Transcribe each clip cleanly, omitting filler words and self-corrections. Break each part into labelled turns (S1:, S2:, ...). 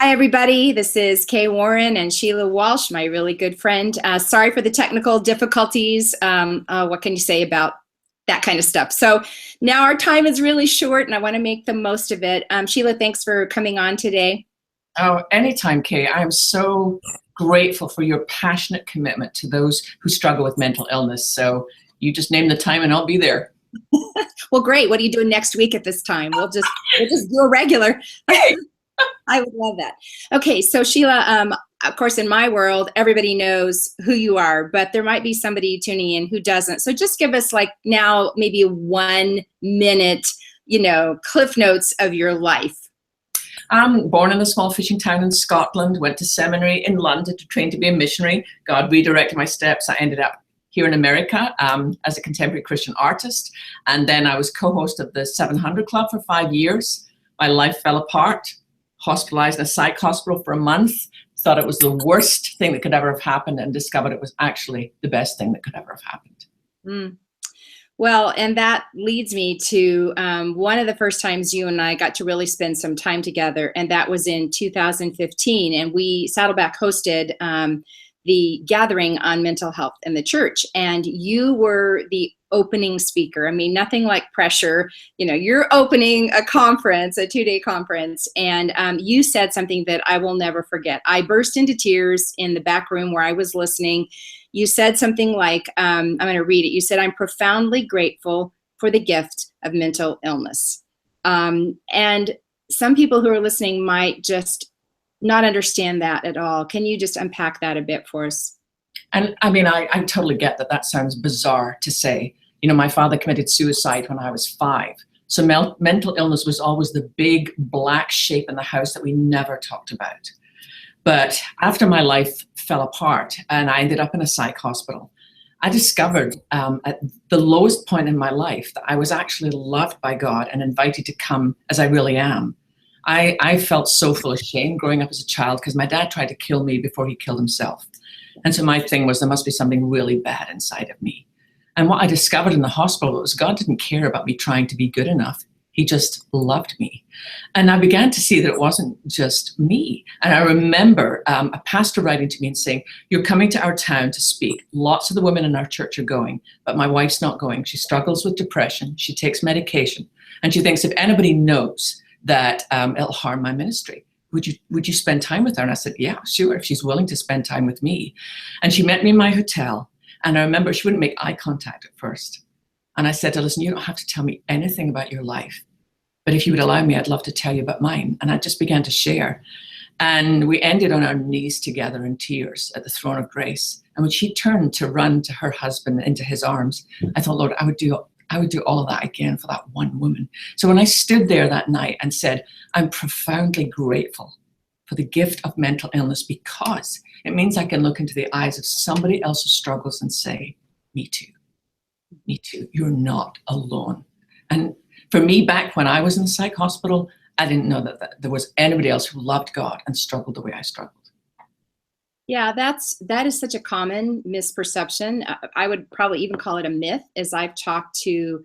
S1: Hi, everybody. This is Kay Warren and Sheila Walsh, my really good friend. Sorry for the technical difficulties. What can you say about that kind of stuff? So now our time is really short and I want to make the most of it. Sheila, thanks for coming on today.
S2: Oh, anytime, Kay. I am so grateful for your passionate commitment to those who struggle with mental illness. So you just name the time and I'll be there.
S1: Well, great. What are you doing next week at this time? We'll just do a regular. I would love that. Okay, so Sheila, of course, in my world, everybody knows who you are, but there might be somebody tuning in who doesn't. So just give us like now maybe 1 minute, cliff notes of your life.
S2: I'm born in a small fishing town in Scotland, went to seminary in London to train to be a missionary. God redirected my steps. I ended up here in America as a contemporary Christian artist. And then I was co-host of the 700 Club for 5 years. My life fell apart. Hospitalized in a psych hospital for a month, thought it was the worst thing that could ever have happened, and discovered it was actually the best thing that could ever have happened.
S1: Mm. Well, and that leads me to one of the first times you and I got to really spend some time together, and that was in 2015, and we Saddleback hosted the gathering on mental health in the church, and you were the opening speaker. I mean, nothing like pressure. You're opening a conference, a 2-day conference, and you said something that I will never forget. I burst into tears in the back room where I was listening. You said something like, I'm going to read it. You said, "I'm profoundly grateful for the gift of mental illness." And some people who are listening might just not understand that at all. Can you just unpack that a bit for us?
S2: And I mean, I totally get that. That sounds bizarre to say. My father committed suicide when I was 5. So mental illness was always the big black shape in the house that we never talked about. But after my life fell apart and I ended up in a psych hospital, I discovered at the lowest point in my life that I was actually loved by God and invited to come as I really am. I felt so full of shame growing up as a child because my dad tried to kill me before he killed himself. And so my thing was there must be something really bad inside of me. And what I discovered in the hospital was God didn't care about me trying to be good enough. He just loved me. And I began to see that it wasn't just me. And I remember a pastor writing to me and saying, "You're coming to our town to speak. Lots of the women in our church are going, but my wife's not going. She struggles with depression. She takes medication. And she thinks if anybody knows that it'll harm my ministry. Would you spend time with her?" And I said, "Yeah, sure, if she's willing to spend time with me." And she met me in my hotel. And I remember she wouldn't make eye contact at first. And I said to her, "Listen, you don't have to tell me anything about your life. But if you would allow me, I'd love to tell you about mine." And I just began to share. And we ended on our knees together in tears at the throne of grace. And when she turned to run to her husband into his arms, I thought, Lord, I would do all of that again for that one woman. So when I stood there that night and said, "I'm profoundly grateful for the gift of mental illness because it means I can look into the eyes of somebody else's struggles and say, me too, me too, you're not alone." And for me, back when I was in the psych hospital, I didn't know that there was anybody else who loved God and struggled the way I struggled.
S1: Yeah, that is such a common misperception. I would probably even call it a myth, as I've talked to,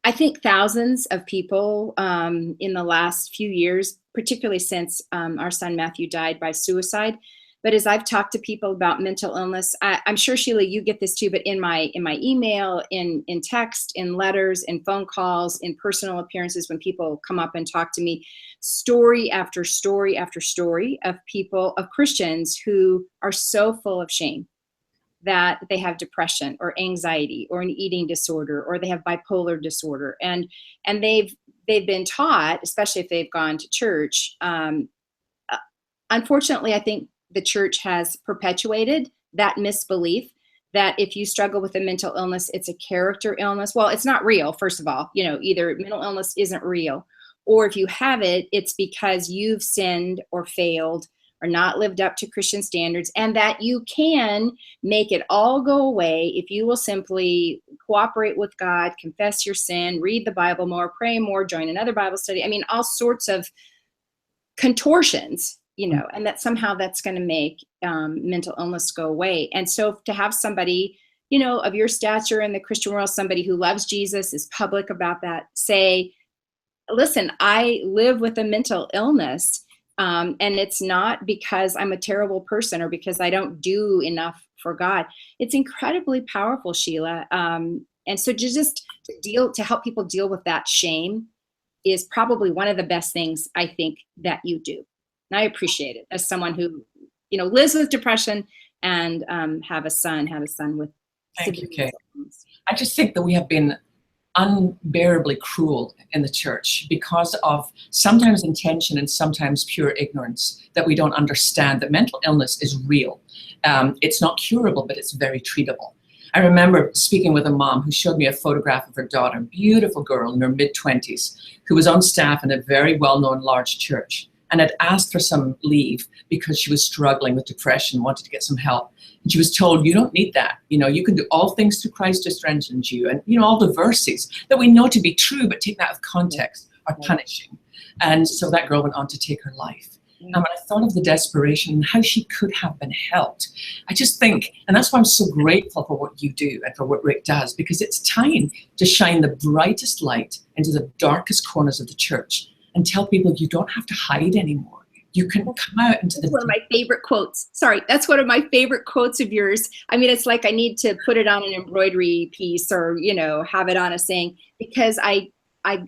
S1: I think, thousands of people in the last few years, particularly since our son Matthew died by suicide. But as I've talked to people about mental illness, I'm sure, Sheila, you get this too, but in my email, in text, in letters, in phone calls, in personal appearances, when people come up and talk to me, story after story after story of people, of Christians who are so full of shame that they have depression or anxiety or an eating disorder or they have bipolar disorder. And they've been taught, especially if they've gone to church, unfortunately, I think the church has perpetuated that misbelief that if you struggle with a mental illness, it's a character illness. Well, it's not real, first of all. Either mental illness isn't real, or if you have it, it's because you've sinned or failed or not lived up to Christian standards, and that you can make it all go away if you will simply cooperate with God, confess your sin, read the Bible more, pray more, join another Bible study. I mean, all sorts of contortions, and that somehow that's going to make mental illness go away. And so to have somebody, of your stature in the Christian world, somebody who loves Jesus, is public about that, say, "Listen, I live with a mental illness," And it's not because I'm a terrible person or because I don't do enough for God. It's incredibly powerful, Sheila. And so to help people deal with that shame is probably one of the best things I think that you do. And I appreciate it as someone who, lives with depression and have a son with
S2: Thank
S1: severe
S2: you, Kay.
S1: mental illness.
S2: I just think that we have been unbearably cruel in the church because of sometimes intention and sometimes pure ignorance, that we don't understand that mental illness is real. It's not curable, but it's very treatable. I remember speaking with a mom who showed me a photograph of her daughter, a beautiful girl in her mid-20s, who was on staff in a very well-known large church and had asked for some leave because she was struggling with depression, wanted to get some help. And she was told, you don't need that. You can do all things through Christ who strengthens you. And, all the verses that we know to be true, but taken out of context, are punishing. And so that girl went on to take her life. And when I thought of the desperation and how she could have been helped, I just think, and that's why I'm so grateful for what you do and for what Rick does, because it's time to shine the brightest light into the darkest corners of the church and tell people you don't have to hide anymore. You can come out into the...
S1: That's one of my favorite quotes. Sorry, that's one of my favorite quotes of yours. I mean, it's like I need to put it on an embroidery piece or, have it on a saying, because I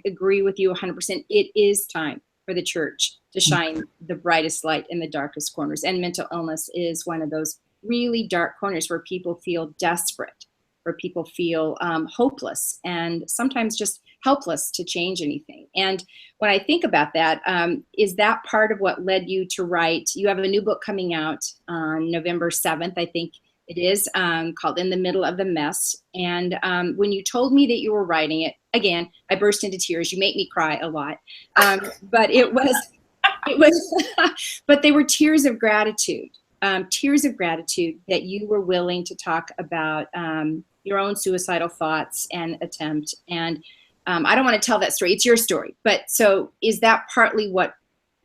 S1: agree with you 100%. It is time for the church to shine the brightest light in the darkest corners. And mental illness is one of those really dark corners where people feel desperate, where people feel hopeless, and sometimes just helpless to change anything. And when I think about that, is that part of what led you to write? You have a new book coming out on November 7th, I think it is, called In the Middle of the Mess. And when you told me that you were writing it, again, I burst into tears. You make me cry a lot. But it was, but they were tears of gratitude that you were willing to talk about your own suicidal thoughts and attempt. And I don't want to tell that story. It's your story. But so is that partly what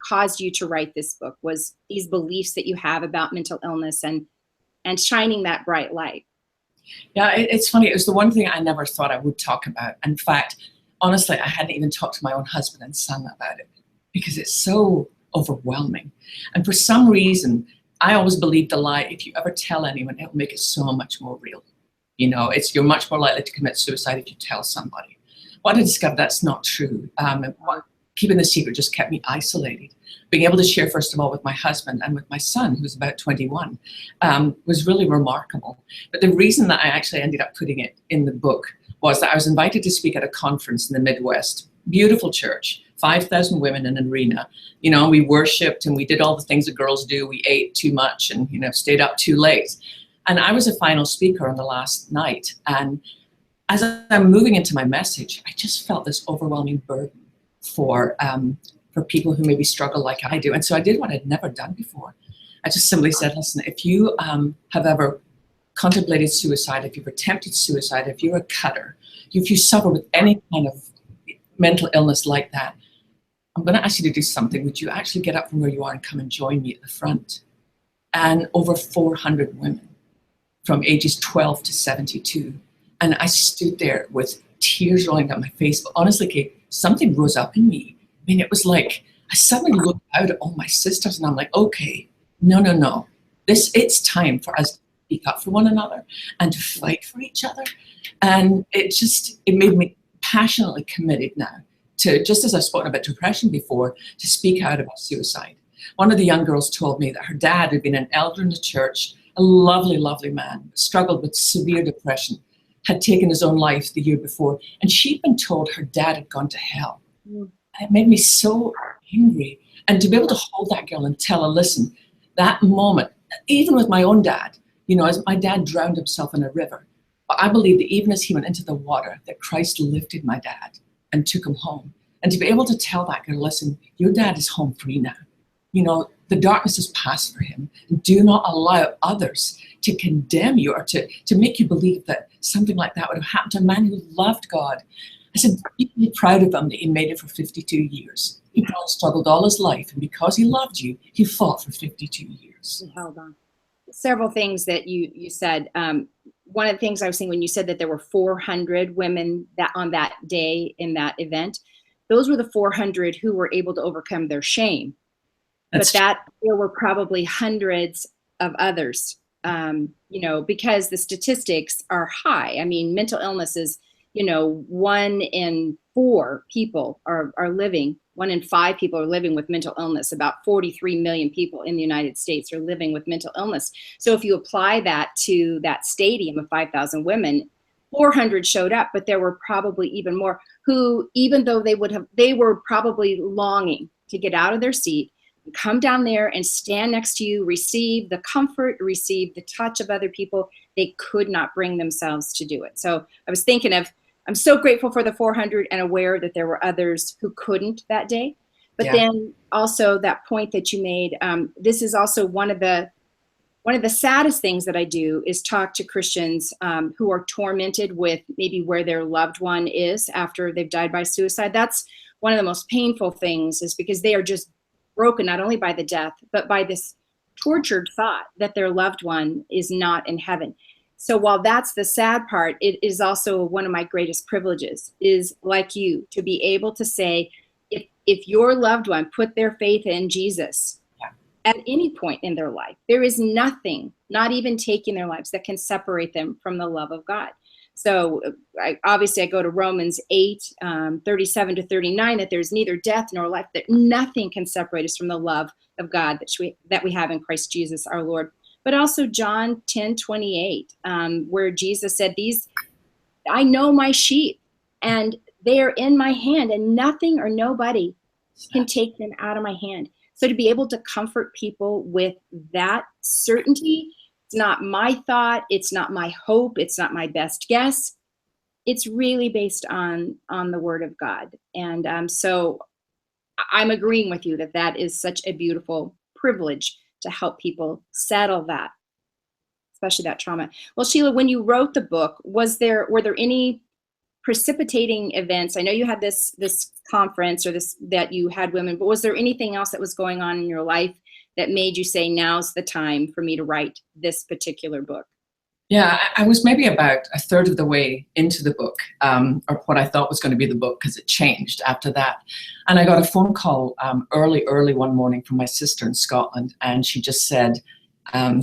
S1: caused you to write this book, was these beliefs that you have about mental illness and shining that bright light?
S2: Yeah, it's funny. It was the one thing I never thought I would talk about. In fact, honestly, I hadn't even talked to my own husband and son about it because it's so overwhelming. And for some reason, I always believed the lie, if you ever tell anyone, it'll make it so much more real. You're much more likely to commit suicide if you tell somebody. What I discovered, that's not true. Keeping the secret just kept me isolated. Being able to share, first of all, with my husband and with my son, who's about 21, was really remarkable. But the reason that I actually ended up putting it in the book was that I was invited to speak at a conference in the Midwest. Beautiful church, 5,000 women in an arena. We worshiped and we did all the things that girls do. We ate too much and, stayed up too late. And I was a final speaker on the last night. And as I'm moving into my message, I just felt this overwhelming burden for people who maybe struggle like I do. And so I did what I'd never done before. I just simply said, listen, if you have ever contemplated suicide, if you've attempted suicide, if you're a cutter, if you suffer with any kind of mental illness like that, I'm going to ask you to do something. Would you actually get up from where you are and come and join me at the front? And over 400 women from ages 12 to 72. And I stood there with tears rolling down my face. But honestly, Kate, something rose up in me. I mean, it was like I suddenly looked out at all my sisters and I'm like, okay, no. It's time for us to speak up for one another and to fight for each other. And it made me passionately committed now to, just as I've spoken about depression before, to speak out about suicide. One of the young girls told me that her dad had been an elder in the church, a lovely, lovely man, struggled with severe depression, had taken his own life the year before, and she'd been told her dad had gone to hell. And it made me so angry. And to be able to hold that girl and tell her, listen, that moment, even with my own dad, as my dad drowned himself in a river, but I believe that even as he went into the water, that Christ lifted my dad and took him home. And to be able to tell that girl, listen, your dad is home free now. The darkness has passed for him. Do not allow others to condemn you or to make you believe that something like that would have happened to a man who loved God. I said, you can be proud of him that he made it for 52 years. He probably struggled all his life, and because he loved you, he fought for 52 years.
S1: He held on. Several things that you said. One of the things I was saying when you said that there were 400 women that on that day in that event, those were the 400 who were able to overcome their shame. but that there were probably hundreds of others, because the statistics are high. I mean, mental illness is, 1 in 4 people are living, 1 in 5 people are living with mental illness. About 43 million people in the United States are living with mental illness. So if you apply that to that stadium of 5,000 women, 400 showed up, but there were probably even more who, even though they were probably longing to get out of their seat, come down there and stand next to you, receive the comfort, receive the touch of other people. They could not bring themselves to do it. So I was thinking I'm so grateful for the 400 and aware that there were others who couldn't that day. But then also that point that you made, this is also one of the saddest things that I do is talk to Christians who are tormented with maybe where their loved one is after they've died by suicide. That's one of the most painful things, is because they are just broken, not only by the death, but by this tortured thought that their loved one is not in heaven. So while that's the sad part, it is also one of my greatest privileges, is like you, to be able to say, if your loved one put their faith in Jesus at any point in their life, there is nothing, not even taking their lives, that can separate them from the love of God. So I go to Romans 8, 37 to 39, that there's neither death nor life, that nothing can separate us from the love of God that we have in Christ Jesus our Lord. But also John 10, 28, where Jesus said, I know my sheep, and they are in my hand, and nothing or nobody can take them out of my hand. So to be able to comfort people with that certainty, it's not my thought, it's not my hope, it's not my best guess. It's really based on the Word of God. And so I'm agreeing with you that is such a beautiful privilege to help people settle that, especially that trauma. Well, Sheila, when you wrote the book, were there any precipitating events? I know you had this conference, or that you had women, but was there anything else that was going on in your life that made you say, now's the time for me to write this particular book?
S2: Yeah, I was maybe about a third of the way into the book, or what I thought was going to be the book, because it changed after that. And I got a phone call early one morning from my sister in Scotland, and she just said,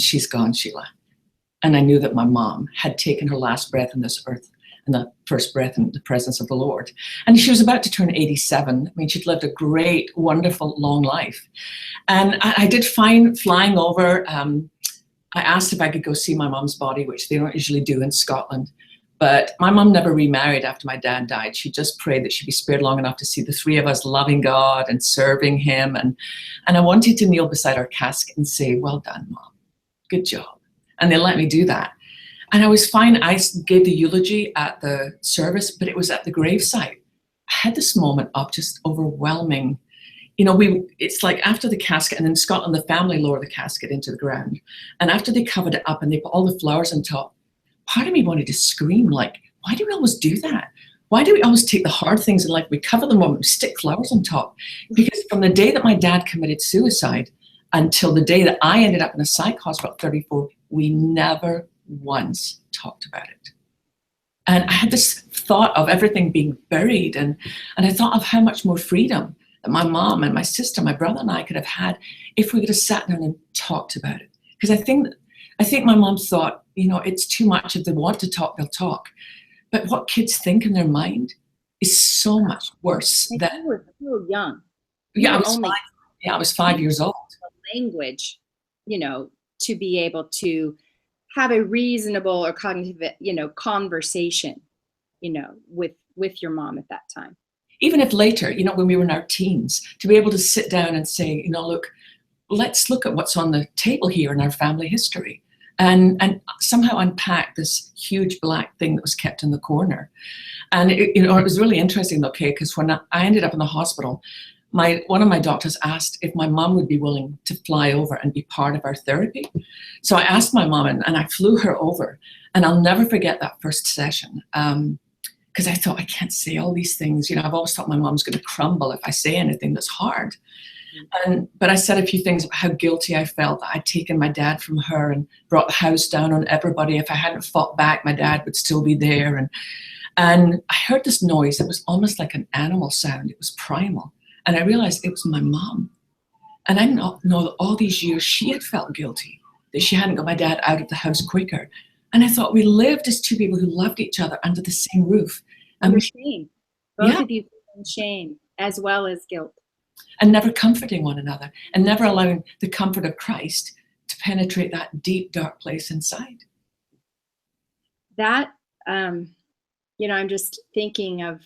S2: she's gone, Sheila. And I knew that my mom had taken her last breath on this earth, and the first breath in the presence of the Lord. And she was about to turn 87. I mean, she'd lived a great, wonderful, long life. And I did find flying over, I asked if I could go see my mom's body, which they don't usually do in Scotland. But my mom never remarried after my dad died. She just prayed that she'd be spared long enough to see the three of us loving God and serving him. And I wanted to kneel beside her casket and say, well done, Mom. Good job. And they let me do that. And I was fine. I gave the eulogy at the service, but it was at the gravesite. I had this moment of just overwhelming. It's like after the casket, and in Scotland, the family lower the casket into the ground. And after they covered it up and they put all the flowers on top, part of me wanted to scream, like, why do we always do that? Why do we always take the hard things in life, we cover them up, we stick flowers on top? Because from the day that my dad committed suicide until the day that I ended up in a psych hospital at 34, we never once talked about it. And I had this thought of everything being buried, and I thought of how much more freedom that my mom and my sister, my brother and I could have had if we could have sat down and talked about it. Because I think my mom thought, it's too much. If they want to talk, they'll talk. But what kids think in their mind is so much worse.
S1: You were so young.
S2: Yeah, I was 5 years old.
S1: Language, to be able to have a reasonable or cognitive, conversation, with your mom at that time.
S2: Even if later, when we were in our teens, to be able to sit down and say, look, let's look at what's on the table here in our family history, and somehow unpack this huge black thing that was kept in the corner. And it was really interesting, because when I ended up in the hospital, one of my doctors asked if my mom would be willing to fly over and be part of our therapy. So I asked my mom, and I flew her over, and I'll never forget that first session. Because I thought, I can't say all these things. I've always thought my mom's going to crumble if I say anything that's hard. But I said a few things about how guilty I felt that I'd taken my dad from her and brought the house down on everybody. If I hadn't fought back, my dad would still be there. And I heard this noise. It was almost like an animal sound. It was primal. And I realized it was my mom. And I did not know that all these years she had felt guilty, that she hadn't got my dad out of the house quicker. And I thought we lived as two people who loved each other under the same roof.
S1: Under shame. Both
S2: Yeah.
S1: of you feeling shame as well as guilt.
S2: And never comforting one another and never allowing the comfort of Christ to penetrate that deep, dark place inside.
S1: That, you know, I'm just thinking of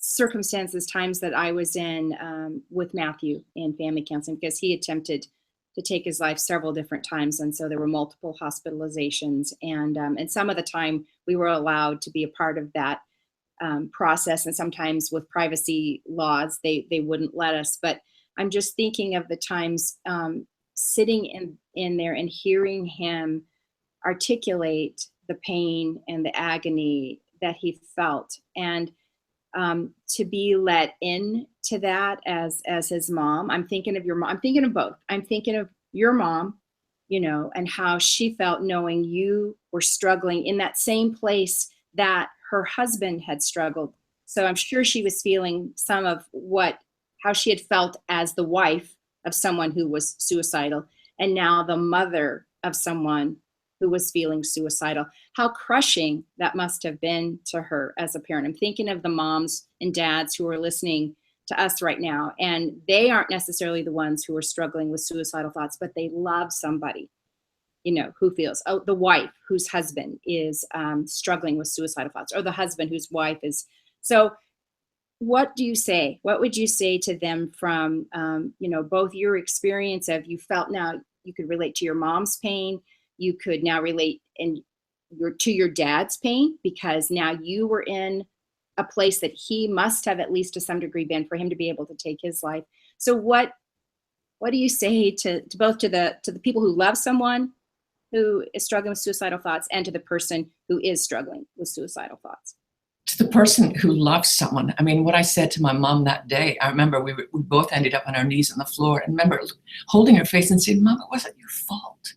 S1: circumstances, times that I was in with Matthew in family counseling, because he attempted to take his life several different times. And so there were multiple hospitalizations. And some of the time we were allowed to be a part of that process. And sometimes with privacy laws, they wouldn't let us. But I'm just thinking of the times sitting in there and hearing him articulate the pain and the agony that he felt. And to be let in to that as his mom. I'm thinking of your mom. I'm thinking of both. I'm thinking of your mom, you know, and how she felt knowing you were struggling in that same place that her husband had struggled. So I'm sure she was feeling some of how she had felt as the wife of someone who was suicidal, and now the mother of someone who was feeling suicidal. How crushing that must have been to her as a parent. I'm thinking of the moms and dads who are listening to us right now, and they aren't necessarily the ones who are struggling with suicidal thoughts, but they love somebody, you know, who feels, the wife whose husband is struggling with suicidal thoughts, or the husband whose wife is. So what do you say? What would you say to them from, you know, both your experience of, you felt now you could relate to your mom's pain, you could now relate to your dad's pain, because now you were in a place that he must have at least to some degree been for him to be able to take his life. So what do you say to both to the people who love someone who is struggling with suicidal thoughts, and to the person who is struggling with suicidal thoughts?
S2: To the person who loves someone, I mean, what I said to my mom that day, I remember we both ended up on our knees on the floor, and remember holding her face and saying, "Mom, it wasn't your fault.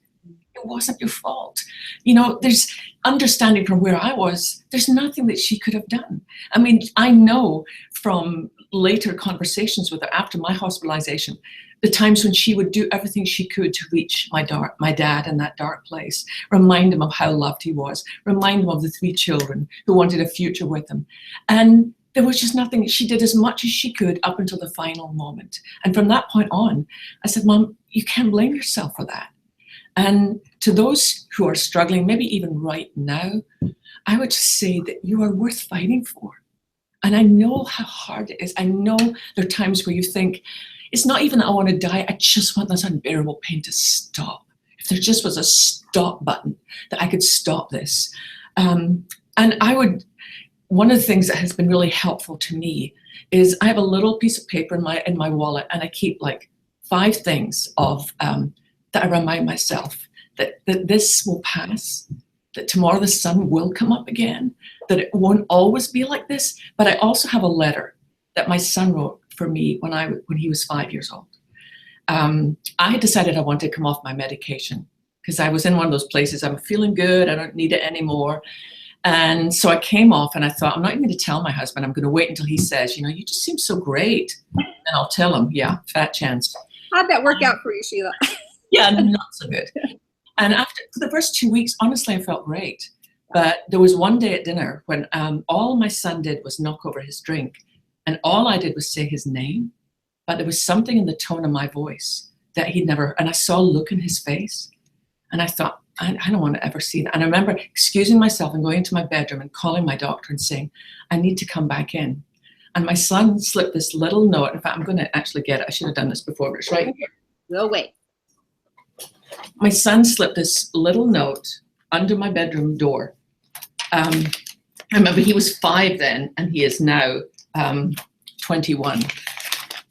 S2: It wasn't your fault." You know, there's understanding from where I was, there's nothing that she could have done. I mean, I know from later conversations with her after my hospitalization, the times when she would do everything she could to reach my dad in that dark place, remind him of how loved he was, remind him of the 3 children who wanted a future with him. And there was just nothing. She did as much as she could up until the final moment. And from that point on, I said, "Mom, you can't blame yourself for that." And to those who are struggling, maybe even right now, I would just say that you are worth fighting for. And I know how hard it is. I know there are times where you think, it's not even that I want to die, I just want this unbearable pain to stop. If there just was a stop button that I could stop this. And one of the things that has been really helpful to me is I have a little piece of paper in my wallet, and I keep like 5 things of that I remind myself that this will pass, that tomorrow the sun will come up again, that it won't always be like this. But I also have a letter that my son wrote for me when he was 5 years old. I had decided I wanted to come off my medication because I was in one of those places, I'm feeling good, I don't need it anymore. And so I came off, and I thought, I'm not even going to tell my husband, I'm going to wait until he says, you know, you just seem so great. And I'll tell him, yeah, fat chance.
S1: How'd that work out for you, Sheila?
S2: Yeah, not so good. And for the first 2 weeks, honestly, I felt great. But there was one day at dinner when all my son did was knock over his drink, and all I did was say his name, but there was something in the tone of my voice that he'd never, and I saw a look in his face, and I thought, I don't want to ever see that. And I remember excusing myself and going into my bedroom and calling my doctor and saying, I need to come back in. And my son slipped this little note. In fact, I'm going to actually get it. I should have done this before, but it's right here.
S1: We'll wait.
S2: My son slipped this little note under my bedroom door. I remember he was 5 then, and he is now 21.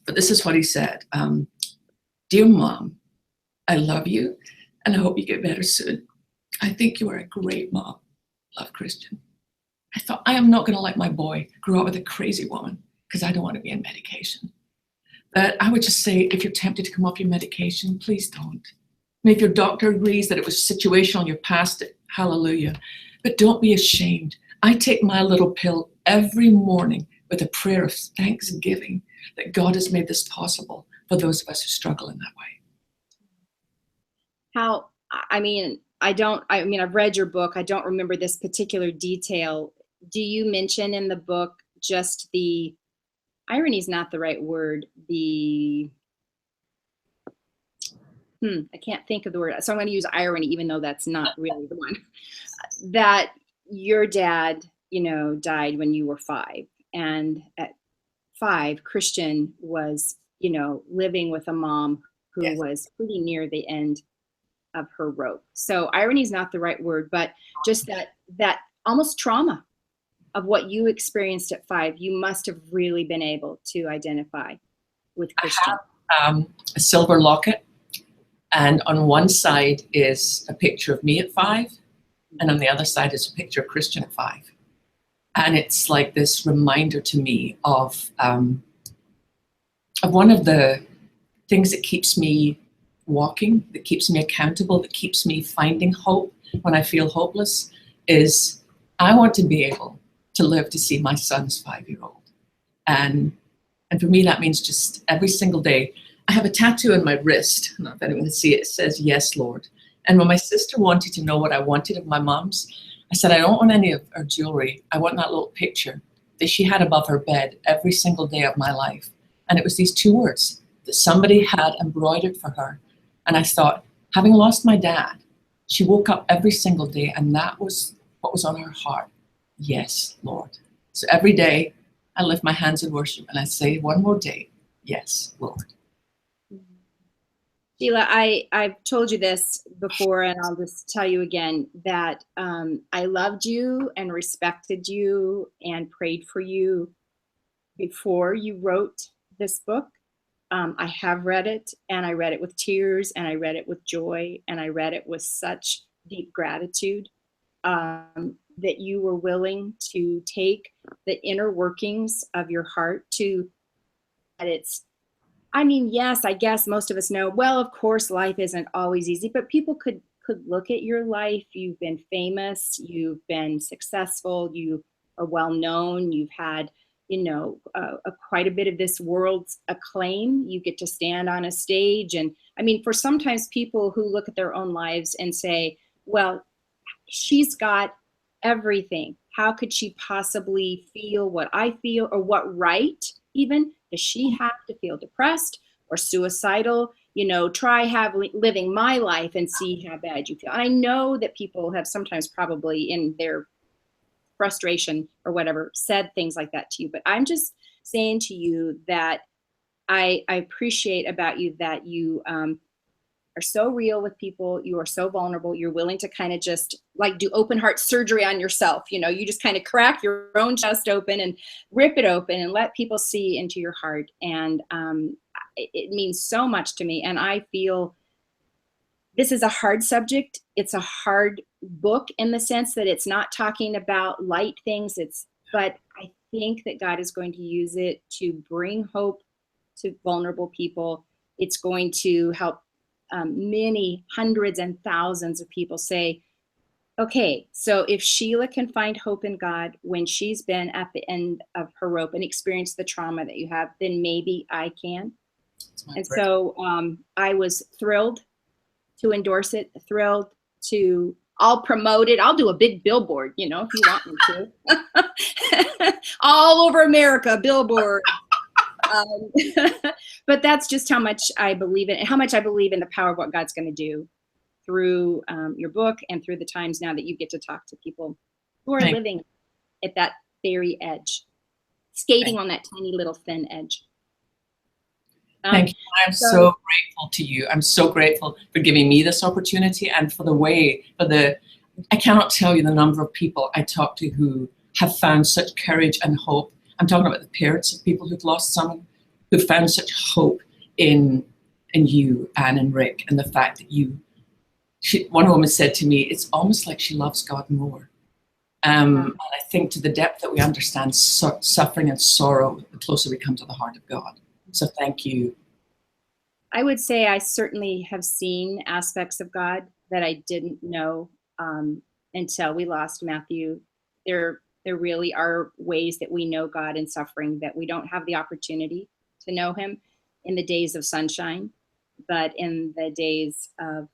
S2: But this is what he said. Dear Mom, I love you, and I hope you get better soon. I think you are a great mom. Love, Christian. I thought, I am not going to let my boy grow up with a crazy woman because I don't want to be on medication. But I would just say, if you're tempted to come off your medication, please don't. And if your doctor agrees that it was situational and you're past it, hallelujah. But don't be ashamed. I take my little pill every morning with a prayer of thanksgiving that God has made this possible for those of us who struggle in that way.
S1: I've read your book. I don't remember this particular detail. Do you mention in the book just the, irony is not the right word, I can't think of the word, so I'm going to use irony, even though that's not really the one, that your dad, died when you were 5. And at 5, Christian was, living with a mom who
S2: Yes.
S1: was pretty near the end of her rope. So irony is not the right word, but just that almost trauma of what you experienced at 5, you must have really been able to identify with Christian.
S2: I have a silver locket, and on one side is a picture of me at 5, and on the other side is a picture of Christian at 5. And it's like this reminder to me of one of the things that keeps me walking, that keeps me accountable, that keeps me finding hope when I feel hopeless, is I want to be able to live to see my son's 5-year-old. And for me, that means just every single day. I have a tattoo on my wrist, I don't know if anyone can see it, it says, "Yes, Lord." And when my sister wanted to know what I wanted of my mom's, I said, I don't want any of her jewelry. I want that little picture that she had above her bed every single day of my life. And it was these 2 words that somebody had embroidered for her. And I thought, having lost my dad, she woke up every single day and that was what was on her heart. Yes, Lord. So every day I lift my hands in worship and I say one more day, yes, Lord.
S1: Sheila, I've told you this before, and I'll just tell you again that I loved you and respected you and prayed for you before you wrote this book. I have read it, and I read it with tears, and I read it with joy, and I read it with such deep gratitude that you were willing to take the inner workings of your heart yes, I guess most of us know, well, of course, life isn't always easy, but people could look at your life. You've been famous, you've been successful, you are well known, you've had, quite a bit of this world's acclaim. You get to stand on a stage. And for sometimes people who look at their own lives and say, well, she's got everything. How could she possibly feel what I feel, or what right even does she have to feel depressed or suicidal? Try living my life and see how bad you feel. And I know that people have sometimes probably in their frustration or whatever said things like that to you, but I'm just saying to you that I appreciate about you that you are so real with people. You are so vulnerable. You're willing to kind of just like do open heart surgery on yourself. You just kind of crack your own chest open and rip it open and let people see into your heart. And it means so much to me. And I feel this is a hard subject. It's a hard book in the sense that it's not talking about light things. But I think that God is going to use it to bring hope to vulnerable people. It's going to help many hundreds and thousands of people say, okay, so if Sheila can find hope in God when she's been at the end of her rope and experienced the trauma that you have, then maybe I can. And so I was thrilled to endorse it, thrilled to, I'll promote it. I'll do a big billboard, if you want me to. All over America, billboard. But that's just how much I believe in, and how much I believe in the power of what God's going to do through your book and through the times now that you get to talk to people who are living at that very edge, skating on that tiny little thin edge.
S2: Thank you. I'm so grateful to you. I'm so grateful for giving me this opportunity and for I cannot tell you the number of people I talk to who have found such courage and hope. I'm talking about the parents of people who've lost someone, who found such hope in you and in Rick, and the fact that one woman said to me, it's almost like she loves God more. And I think to the depth that we understand suffering and sorrow, the closer we come to the heart of God. So thank you.
S1: I would say I certainly have seen aspects of God that I didn't know until we lost Matthew. There really are ways that we know God in suffering that we don't have the opportunity to know him. in the days of sunshine, but in the days of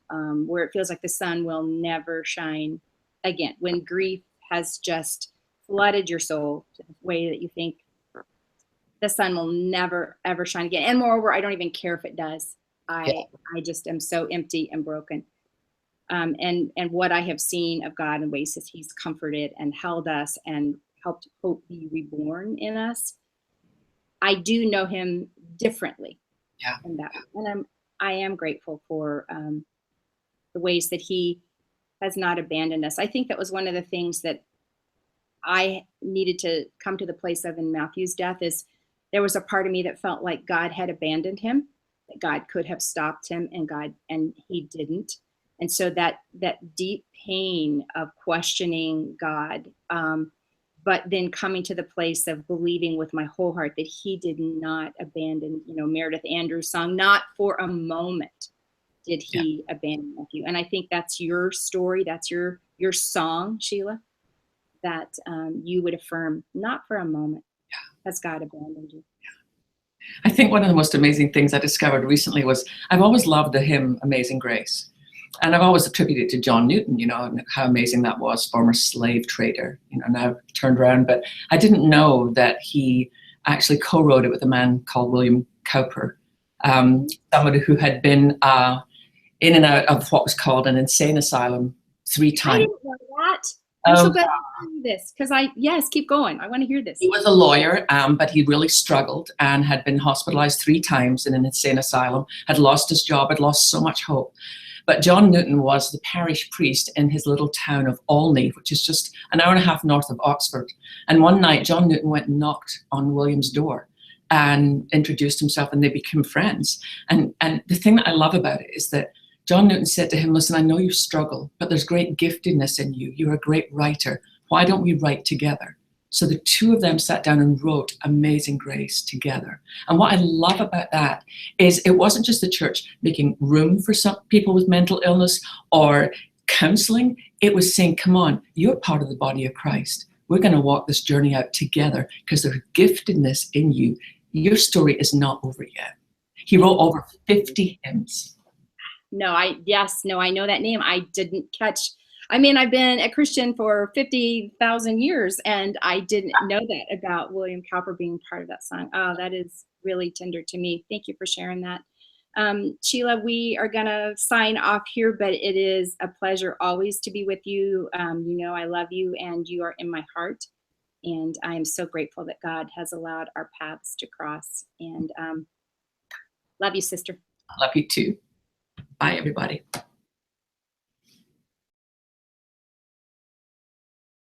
S1: where it feels like the sun will never shine again, when grief has just flooded your soul to the way that you think the sun will never ever shine again. And moreover, I don't even care if it does.
S2: Yeah.
S1: I just am so empty and broken. And what I have seen of God in ways that He's comforted and held us and helped hope be reborn in us. I do know Him differently.
S2: Yeah.
S1: In that, and I am grateful for the ways that He has not abandoned us. I think that was one of the things that I needed to come to the place of in Matthew's death. Is there was a part of me that felt like God had abandoned him, that God could have stopped him, and He didn't. And so that deep pain of questioning God, but then coming to the place of believing with my whole heart that He did not abandon, Meredith Andrews' song, not for a moment did He abandon you. And I think that's your story, that's your song, Sheila, that you would affirm, not for a moment has God abandoned you.
S2: I think one of the most amazing things I discovered recently was I've always loved the hymn Amazing Grace. And I've always attributed it to John Newton, and how amazing that was, former slave trader, now turned around. But I didn't know that he actually co-wrote it with a man called William Cowper, somebody who had been in and out of what was called an insane asylum 3 times.
S1: I didn't know that. I'm so glad to hear this, because yes, keep going. I want to hear this.
S2: He was a lawyer, but he really struggled and had been hospitalized 3 times in an insane asylum, had lost his job, had lost so much hope. But John Newton was the parish priest in his little town of Olney, which is just an hour and a half north of Oxford. And one night, John Newton went and knocked on William's door and introduced himself, and they became friends. And the thing that I love about it is that John Newton said to him, listen, I know you struggle, but there's great giftedness in you. You're a great writer. Why don't we write together? So the 2 of them sat down and wrote Amazing Grace together. And what I love about that is it wasn't just the church making room for some people with mental illness or counseling. It was saying, come on, you're part of the body of Christ. We're going to walk this journey out together because there's giftedness in you. Your story is not over yet. He wrote over 50 hymns.
S1: I know that name. I didn't catch. I mean, I've been a Christian for 50,000 years, and I didn't know that about William Cowper being part of that song. Oh, that is really tender to me. Thank you for sharing that. Sheila, we are going to sign off here, but it is a pleasure always to be with you. I love you, and you are in my heart. And I am so grateful that God has allowed our paths to cross. And love you, sister.
S2: Love you too. Bye, everybody.